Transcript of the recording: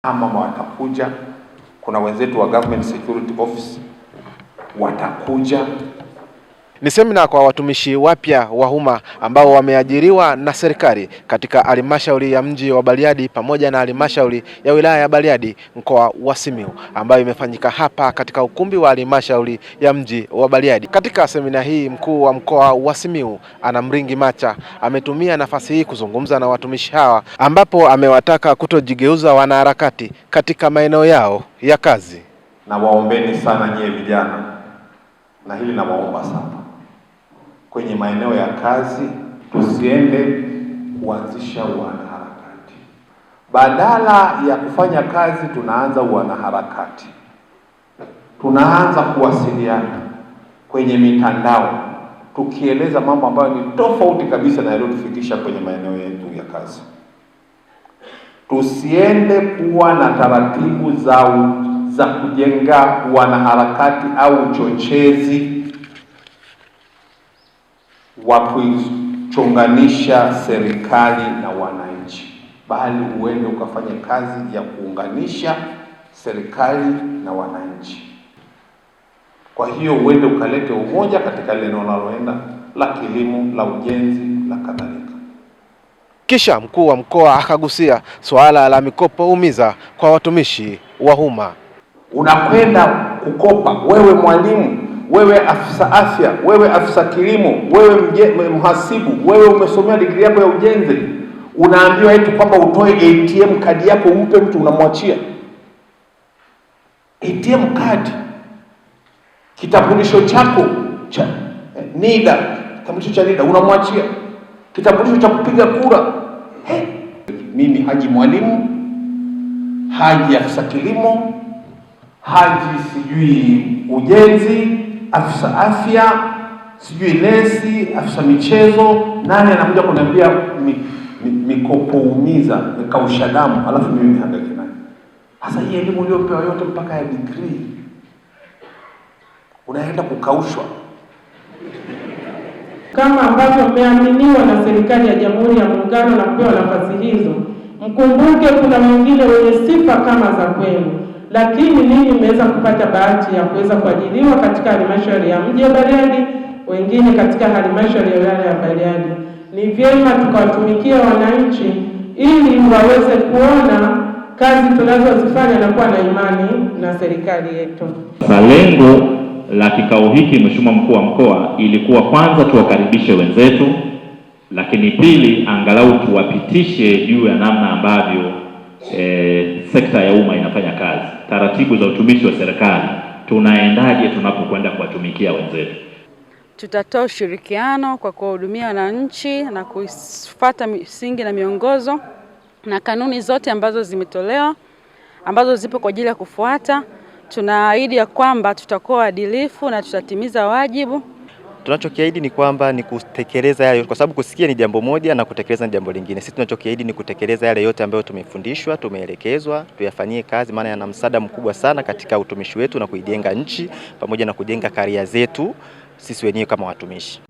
Mama watakuja, kuna wenzetu wa Government Security Office watakuja. Ni semina kwa watumishi wapya wa umma ambao wameajiriwa na serikali katika halmashauri ya mji wa Bariadi pamoja na halmashauri ya wilaya ya Bariadi mkoa wa Simiyu, ambayo imefanyika hapa katika ukumbi wa halmashauri ya mji wa Bariadi. Katika semina hii, mkuu wa mkoa wa Simiyu Anna Mringi Macha ametumia nafasi hii kuzungumza na watumishi hawa, ambapo amewataka kutojigeuza wanaharakati katika maeneo yao ya kazi. Na waombeni sana nyie vijana, na hili nawaomba sana, kwenye maeneo ya kazi tusiende kuanzisha wanaharakati. Badala ya kufanya kazi tunaanza wanaharakati, tunaanza kuwasiliana kwenye mitandao tukieleza mambo ambayo ni tofauti kabisa na yaliyotufikisha kwenye maeneo yetu ya kazi. Tusiende kuwa na taratibu za kujenga wanaharakati au uchochezi wa kuchonganisha serikali na wananchi, bali uende ukafanya kazi ya kuunganisha serikali na wananchi. Kwa hiyo uende ukalete umoja katika eneo linaloenda la kilimo, la ujenzi, la kadhalika. Kisha mkuu wa mkoa akagusia suala la mikopo umiza kwa watumishi wa umma. Unakwenda kukopa, wewe mwalimu, wewe afisa afya, wewe afisa kilimo, wewe mhasibu, wewe umesomea degree yako ya ujenzi, unaambiwa eti kwamba utoe ATM kadi yako umpe mtu, unamwachia ATM kadi, kitambulisho chako cha NIDA, kitambulisho cha NIDA unamwachia, kitambulisho cha kupiga kura. Mimi Haji mwalimu, Haji afisa kilimo, Haji sijui ujenzi, afisa afya, sijui nesi, afisa michezo, nani anakuja kuniambia mikopo umiza, kausha damu, alafu mimi nihangaike naye? Sasa hii elimu uliyopewa yote mpaka ya degree unaenda kukaushwa. Kama ambavyo mmeaminiwa na serikali ya Jamhuri ya Muungano na kupewa nafasi hizo, mkumbuke kuna wengine wenye sifa kama za kwenu, lakini ninyi mmeweza kupata bahati ya kuweza kuajiriwa katika halmashauri ya mji wa Bariadi, wengine katika halmashauri ya wilaya ya Bariadi. Ni vyema tukawatumikia wananchi ili waweze kuona kazi tunazozifanya na kuwa na imani na serikali yetu. Lengo la kikao hiki, Mheshimiwa Mkuu wa Mkoa, ilikuwa kwanza tuwakaribishe wenzetu, lakini pili angalau tuwapitishe juu ya namna ambavyo sekta ya umma inafanya kazi, taratibu za utumishi wa serikali, tunaendaje tunapokwenda kuwatumikia wenzetu. Tutatoa ushirikiano kwa kuwahudumia wananchi na kufuata misingi na miongozo na kanuni zote ambazo zimetolewa, ambazo zipo kwa ajili ya kufuata. Tunaahidi ya kwamba tutakuwa waadilifu na tutatimiza wajibu. Tunachokiahidi ni kwamba ni kutekeleza yale, kwa sababu kusikia ni jambo moja na kutekeleza ni jambo lingine. Sisi tunachokiahidi ni kutekeleza yale yote ambayo tumefundishwa, tumeelekezwa, tuyafanyie kazi, maana yana msaada mkubwa sana katika utumishi wetu na kuijenga nchi pamoja na kujenga karia zetu sisi wenyewe kama watumishi.